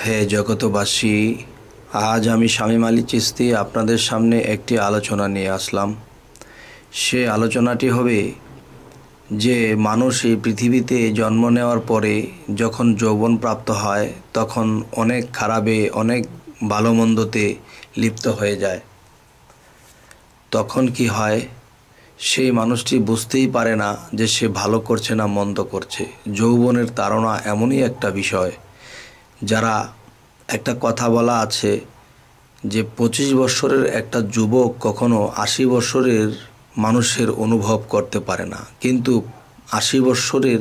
হে জগতবাসী, আজ আমি শামীম আলী চিশতি আপনাদের সামনে একটি আলোচনা নিয়ে আসলাম। সে আলোচনাটি হবে যে মানুষ এই পৃথিবীতে জন্ম নেওয়ার পরে যখন যৌবন প্রাপ্ত হয় তখন অনেক খারাপে অনেক ভালো মন্দতে লিপ্ত হয়ে যায়। তখন কি হয়, সেই মানুষটি বুঝতেই পারে না যে সে ভালো করছে না মন্দ করছে। যৌবনের তাড়না এমনই একটা বিষয়, যারা একটা কথা বলা আছে যে 25 বছরের একটা যুবক কখনো 80 বছরের মানুষের অনুভব করতে পারে না, কিন্তু 80 বছরের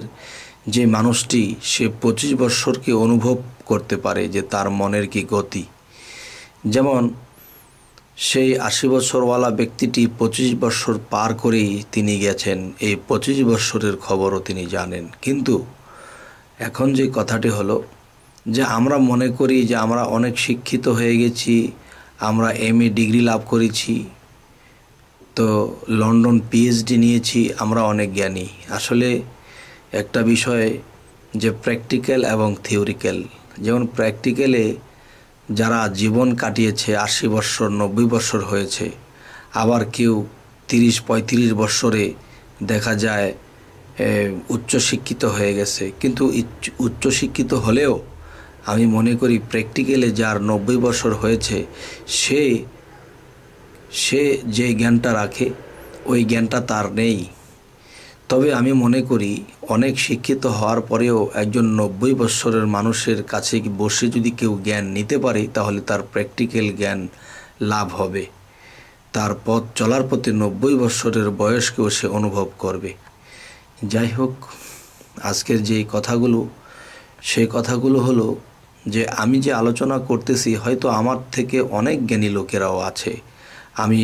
যে মানুষটি সে 25 বছরকে অনুভব করতে পারে যে তার মনের কি গতি। যেমন সেই 80 বছরওয়ালা ব্যক্তিটি 25 বছর পার করেই তিনি গেছেন, এই 25 বছরের খবরও তিনি জানেন। কিন্তু এখন যে কথাটি হলো যে আমরা মনে করি যে আমরা অনেক শিক্ষিত হয়ে গেছি, আমরা MA ডিগ্রি লাভ করেছি, তো লন্ডন PhD নিয়েছি, আমরা অনেক জ্ঞানী। আসলে একটা বিষয় যে প্র্যাকটিক্যাল এবং থিওরিক্যাল, যেমন প্র্যাকটিক্যালে যারা জীবন কাটিয়েছে 80 বছর 90 বছর হয়েছে, আবার কেউ 30-35 বছরে দেখা যায় উচ্চশিক্ষিত হয়ে গেছে। কিন্তু উচ্চশিক্ষিত হলেও আমি মনে করি প্র্যাকটিক্যালে যার 90 বছর হয়েছে সে যে জ্ঞানটা রাখে ওই জ্ঞানটা তার নেই। তবে আমি মনে করি অনেক শিক্ষিত হওয়ার পরেও একজন 90 বছরের মানুষের কাছে বসে যদি কেউ জ্ঞান নিতে পারে তাহলে তার প্র্যাকটিক্যাল জ্ঞান লাভ হবে, তার পথ চলার পথে 90 বছরের বয়সকেও সে অনুভব করবে। যাই হোক, আজকের যে কথাগুলো সেই কথাগুলো হলো যে আমি যে আলোচনা করতেছি হয়তো আমার থেকে অনেক জ্ঞানী লোকেরাও আছে, আমি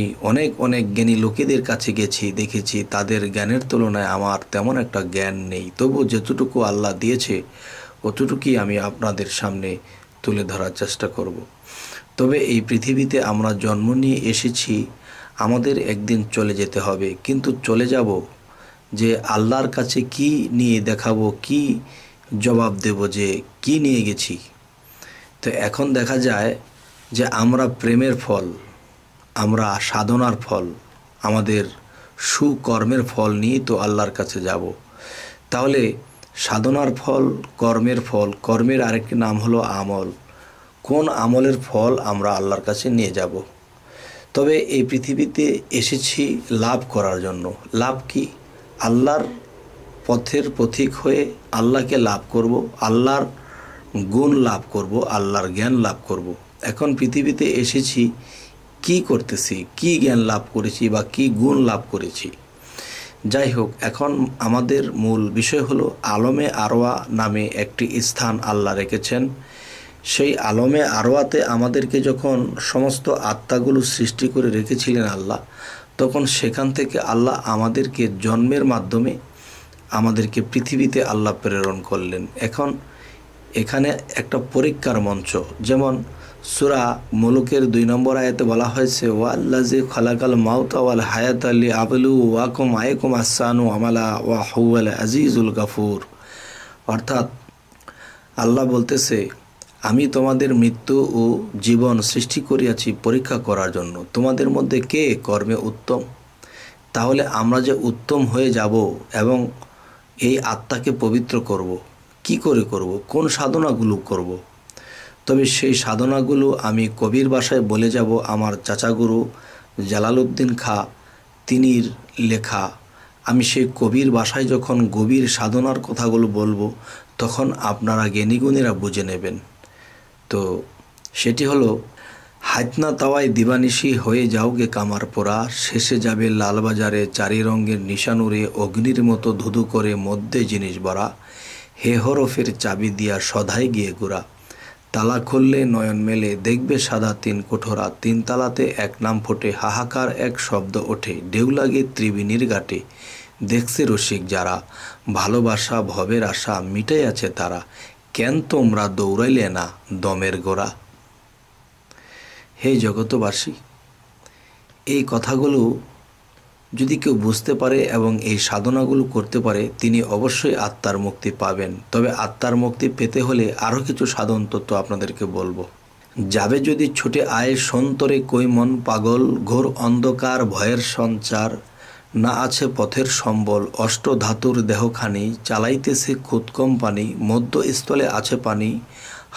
অনেক জ্ঞানী লোকেদের কাছে গেছি, দেখেছি তাদের জ্ঞানের তুলনায় আমার তেমন একটা জ্ঞান নেই। তবু যতটুকু আল্লাহ দিয়েছে অতটুকুই আমি আপনাদের সামনে তুলে ধরার চেষ্টা করব। তবে এই পৃথিবীতে আমরা জন্ম নিয়ে এসেছি, আমাদের একদিন চলে যেতে হবে, কিন্তু চলে যাব যে আল্লাহর কাছে কি নিয়ে দেখাবো, কি জবাব দেব যে কি নিয়ে গেছি। তো এখন দেখা যায় যে আমরা প্রেমের ফল, আমরা সাধনার ফল, আমাদের সুকর্মের ফল নিয়ে তো আল্লাহর কাছে যাব। তাহলে সাধনার ফল, কর্মের ফল, কর্মের আরেকটি নাম হলো আমল, কোন আমলের ফল আমরা আল্লাহর কাছে নিয়ে যাব। তবে এই পৃথিবীতে এসেছি লাভ করার জন্য। লাভ কি? আল্লাহর পথের পথিক হয়ে আল্লাহকে লাভ করব, আল্লাহর গুণ লাভ করব, আল্লাহর জ্ঞান লাভ করব। এখন পৃথিবীতে এসেছি কি করতেছি, কি জ্ঞান লাভ করেছি বা কি গুণ লাভ করেছি। যাই হোক, এখন আমাদের মূল বিষয় হলো আলমে আরওয়া নামে একটি স্থান আল্লাহ রেখেছেন। সেই আলমে আরওয়াতে আমাদেরকে যখন সমস্ত আত্মাগুলো সৃষ্টি করে রেখেছিলেন আল্লাহ, তখন সেখান থেকে আল্লাহ আমাদেরকে জন্মের মাধ্যমে আমাদেরকে পৃথিবীতে আল্লাহ প্রেরণ করলেন। এখন এখানে একটা পরীক্ষার মঞ্চ, যেমন সূরা মুলুকের 2 নম্বর আয়াতে বলা হয়েছে ওয়াল্লাযী খালাকাল মাউতা ওয়াল হায়াতা লিয়াবলুয়াকুম আইয়াকুম আহসানু আমালা ওয়া হুয়াল আজিজুল গাফুর। অর্থাৎ আল্লাহ বলতেছে, আমি তোমাদের মৃত্যু ও জীবন সৃষ্টি করিয়াছি পরীক্ষা করার জন্য, তোমাদের মধ্যে কে কর্মে উত্তম। তাহলে আমরা যে উত্তম হয়ে যাব এবং এই আত্মাকে পবিত্র করব, কি করে করব, কোন সাধনাগুলো করব। তবে সেই সাধনাগুলো আমি কবির ভাষায় বলে যাব, আমার চাচাগুরু জালালউদ্দিন খাঁ তিনির লেখা। আমি সেই কবির ভাষায় যখন গভীর সাধনার কথাগুলো বলবো তখন আপনারা জ্ঞানীগুণীরা বুঝে নেবেন। তো সেটি হলো, হাতনা তাওয়ায় দিবানিশি হয়ে যাওগে কামার পোড়া, শেষে যাবে লালবাজারে চারি রঙের নিশানুরে, অগ্নির মতো ধুধু করে মধ্যে জিনিস ভরা, হে হরফের চাবি দিয়া সধাই গিয়ে গোড়া, তালা খুললে নয়ন মেলে দেখবে সাদা 3 কোঠরা, 3 তালাতে এক নাম ফোটে, হাহাকার এক শব্দ ওঠে, ঢেউ লাগে ত্রিবেণীর ঘাটে, দেখছে রসিক যারা, ভালোবাসা ভবের আশা মিটাই আছে তারা, কেন তোমরা দৌড়াইলে না দমের গোড়া। হে জগতবাসী, এই কথাগুলো যদি কেউ বুঝতে পারে এবং এই সাধনাগুলো করতে পারে, তিনি অবশ্যই আত্মার মুক্তি পাবেন। তবে আত্মার মুক্তি পেতে হলে আরও কিছু সাধন তত্ত্ব আপনাদেরকে বলবো। যাবে যদি ছুটে আয় সন্তরে কই মন পাগল, ঘোর অন্ধকার ভয়ের সঞ্চার, না আছে পথের সম্বল, অষ্ট ধাতুর দেহখানি, চালাইতেছে খুদ কোম্পানি, মধ্যস্থলে আছে পানি,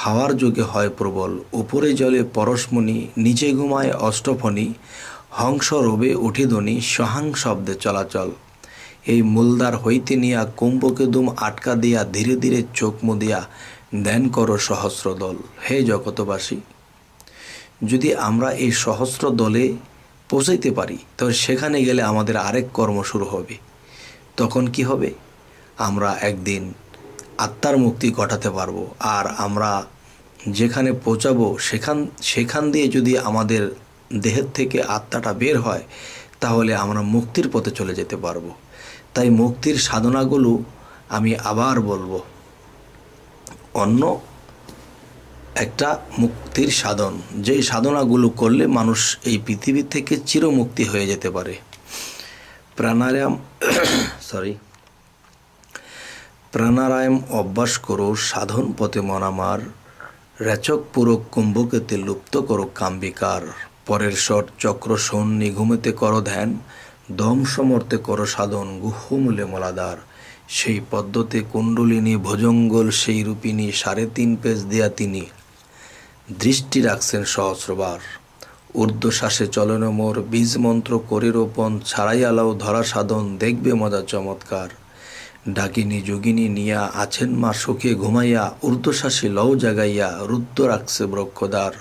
হাওয়ার যোগে হয় প্রবল, উপরে জলে পরশমণি, নিচে ঘুমায় অষ্টফণি, হংস রবে উঠিধ্বনি, সহাং শব্দে চলাচল, এই মূলদার হইতে নিয়া কুম্ভকে দুম আটকা দিয়া, ধীরে ধীরে চোখ মুদিয়া ধ্যান করো সহস্র দল। হে জগতবাসী, যদি আমরা এই সহস্র দলে পৌঁছাইতে পারি, তবে সেখানে গেলে আমাদের আরেক কর্ম শুরু হবে। তখন কি হবে? আমরা একদিন আত্মার মুক্তি ঘটাতে পারবো। আর আমরা যেখানে পৌঁছাবো সেখান দিয়ে যদি আমাদের দেহের থেকে আত্মাটা বের হয়, তাহলে আমরা মুক্তির পথে চলে যেতে পারবো। তাই মুক্তির সাধনাগুলো আমি আবার বলবো, অন্য একটা মুক্তির সাধন, যেই সাধনাগুলো করলে মানুষ এই পৃথিবী থেকে চিরমুক্তি হয়ে যেতে পারে। প্রাণায়াম অভ্যাস করো, সাধন পথে মন আমার, রেচক পুরো কুম্ভকেতে লুপ্ত করো কাম্বিকার, পরের স্বর চক্র শোন নিঘুমেতে করো ধ্যান, দম সমর্থে করো সাধন গুহমূলে মলাদার, সেই পদ্মতে কুণ্ডলিনী ভোজঙ্গল সেই রূপিণী, 3.5 পেজ দেয়া তিনি দৃষ্টি রাখছেন সহস্রবার, ঊর্ধ্বশ্বাসে চলন মোর, বীজ মন্ত্র করে রোপণ, ছাড়াই আলাও ধরা সাধন, দেখবে মজা চমৎকার, ডাকিনী যোগিনী নিয়া আছেন মা সুখে ঘুমাইয়া, ঊর্ধ্বশ্বাসে লও জাগাইয়া, রুদ্ধ রাখছে ব্রক্ষদার,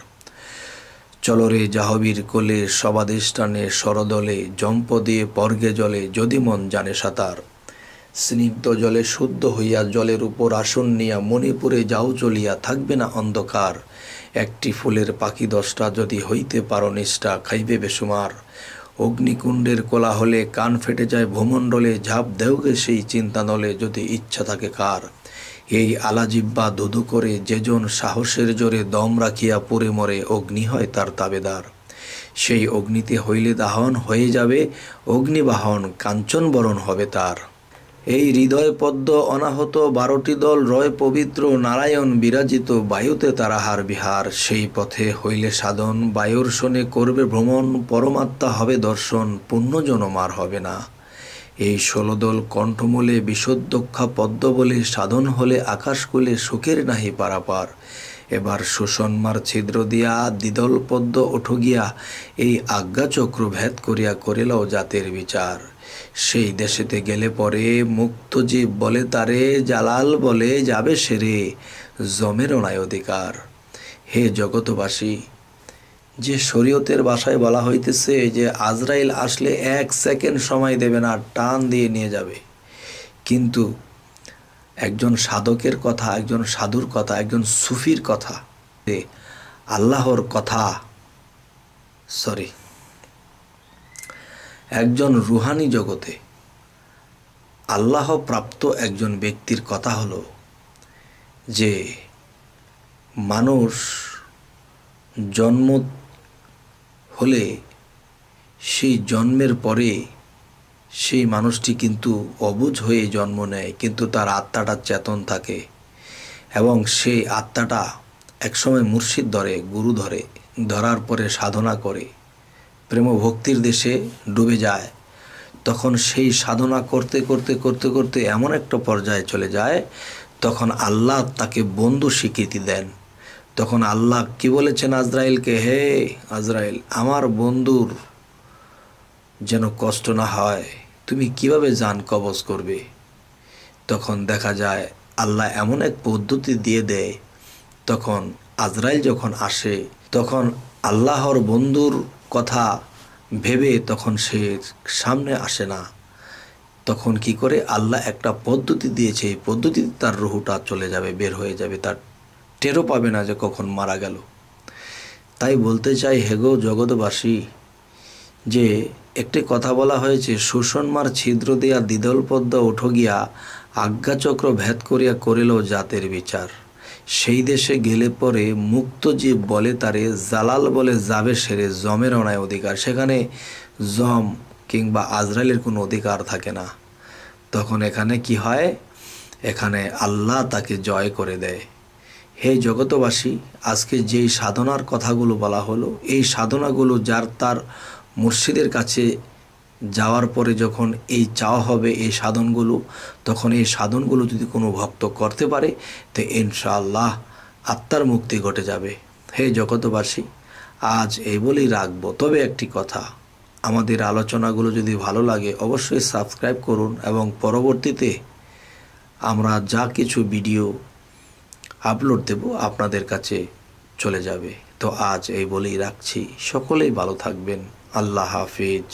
চলরে জাহবীর কোলে সবাদিষ্ঠানে সরদলে, জম্প দিয়ে পর্গে জলে যদি মন জানে সাঁতার, স্নিগ্ধ জলে শুদ্ধ হইয়া জলের উপর আসন নিয়া, মণিপুরে যাও চলিয়া থাকবে না অন্ধকার, একটি ফুলের পাখি 10টা যদি হইতে পারো নিষ্ঠা, খাইবে বেসুমার, অগ্নিকুণ্ডের কোলাহলে কান ফেটে যায় ভূমণ্ডলে, ঝাঁপ দেওগে সেই চিন্তা নলে যদি ইচ্ছা থাকে কার, এই আলাজিব্বা ধুধু করে যেজন সাহসের জোরে দম রাখিয়া পুরে মরে, অগ্নি হয় তার তাবেদার, সেই অগ্নিতে হইলে দাহন হয়ে যাবে অগ্নিবাহন, কাঞ্চন বরণ হবে তার, এই হৃদয় পদ্ম অনাহত 12টি দল, রয় পবিত্র নারায়ণ বিরাজিত, বায়ুতে তারাহার বিহার, সেই পথে হইলে সাধন, বায়ুর শোনে করবে ভ্রমণ, পরমাত্মা হবে দর্শন, পুণ্যজনম আর হবে না, এই 16 দল কণ্ঠমূলে বিশুদ্ধক্ষা পদ্ম বলে, সাধন হলে আকাশকুলে সুখের নাহি পারাপার, এবার সুষন্মার ছিদ্র দিয়া দ্বিদল পদ্ম ওঠো গিয়া, এই আজ্ঞাচক্র ভেদ করিয়া করিলাও জাতের বিচার, সেই দেশেতে গেলে পরে মুক্ত জীব বলে তারে, জালাল বলে যাবে সেরে জমের নাই অধিকার। হে জগতবাসী, যে শরীয়তের ভাষায় বলা হইতেছে যে আজরাইল আসলে 1 সেকেন্ড সময় দেবে না, টান দিয়ে নিয়ে যাবে, কিন্তু একজন সাধকের কথা, একজন সাধুর কথা, একজন সুফির কথা, আল্লাহর কথা, একজন রুহানি জগতে আল্লাহ প্রাপ্ত একজন ব্যক্তির কথা হলো যে মানুষ জন্ম হলে সেই জন্মের পরে সেই মানুষটি কিন্তু অবুঝ হয়ে জন্ম নেয়, কিন্তু তার আত্মাটা চেতন থাকে এবং সেই আত্মাটা একসময় মুর্শিদ ধরে, গুরু ধরে, ধরার পরে সাধনা করে প্রেম ভক্তির দেশে ডুবে যায়। তখন সেই সাধনা করতে করতে করতে করতে এমন একটা পর্যায়ে চলে যায়, তখন আল্লাহ তাকে বন্ধু স্বীকৃতি দেন। তখন আল্লাহ কি বলেছেন আজরাইলকে, হে আজরাইল, আমার বন্ধুর যেন কষ্ট না হয়, তুমি কিভাবে জান কবজ করবে? তখন দেখা যায় আল্লাহ এমন এক পদ্ধতি দিয়ে দেয়, তখন আজরাইল যখন আসে তখন আল্লাহর বন্ধুর কথা ভেবে তখন সে সামনে আসে না। তখন কি করে, আল্লাহ একটা পদ্ধতি দিয়েছে, এই পদ্ধতিতে তার রুহুটা চলে যাবে, বের হয়ে যাবে, তার টেরও পাবে না যে কখন মারা গেল। তাই বলতে চাই, হেগো জগৎবাসী, যে একটি কথা বলা হয়েছে, সুষন্মার ছিদ্র দিয়া দ্বিদল পদ্ম ওঠো গিয়া, আজ্ঞাচক্র ভেদ করিয়া করিল জাতের বিচার, সেই দেশে গেলে পরে মুক্ত জীব বলে তারে, জালাল বলে যাবে সেরে জমের অনায় অধিকার। সেখানে জম কিংবা আজরাইলের কোনো অধিকার থাকে না। তখন এখানে কি হয়, এখানে আল্লাহ তাকে জয় করে দেয়। হে জগতবাসী, আজকে যেই সাধনার কথাগুলো বলা হলো, এই সাধনাগুলো যার তার মুর্শিদের কাছে যাওয়ার পরে যখন এই চাওয়া হবে এই সাধনগুলো, তখন এই সাধনগুলো যদি কোনো ভক্ত করতে পারে তো ইনশাআল্লাহ আত্মার মুক্তি ঘটে যাবে। হে জগতবাসী, আজ এই বলেই রাখবো। তবে একটি কথা, আমাদের আলোচনাগুলো যদি ভালো লাগে অবশ্যই সাবস্ক্রাইব করুন এবং পরবর্তীতে আমরা যা কিছু ভিডিও আপলোড দেব আপনাদের কাছে চলে যাবে। তো আজ এই বলেই রাখছি, সকলেই ভালো থাকবেন। আল্লাহ হাফিজ।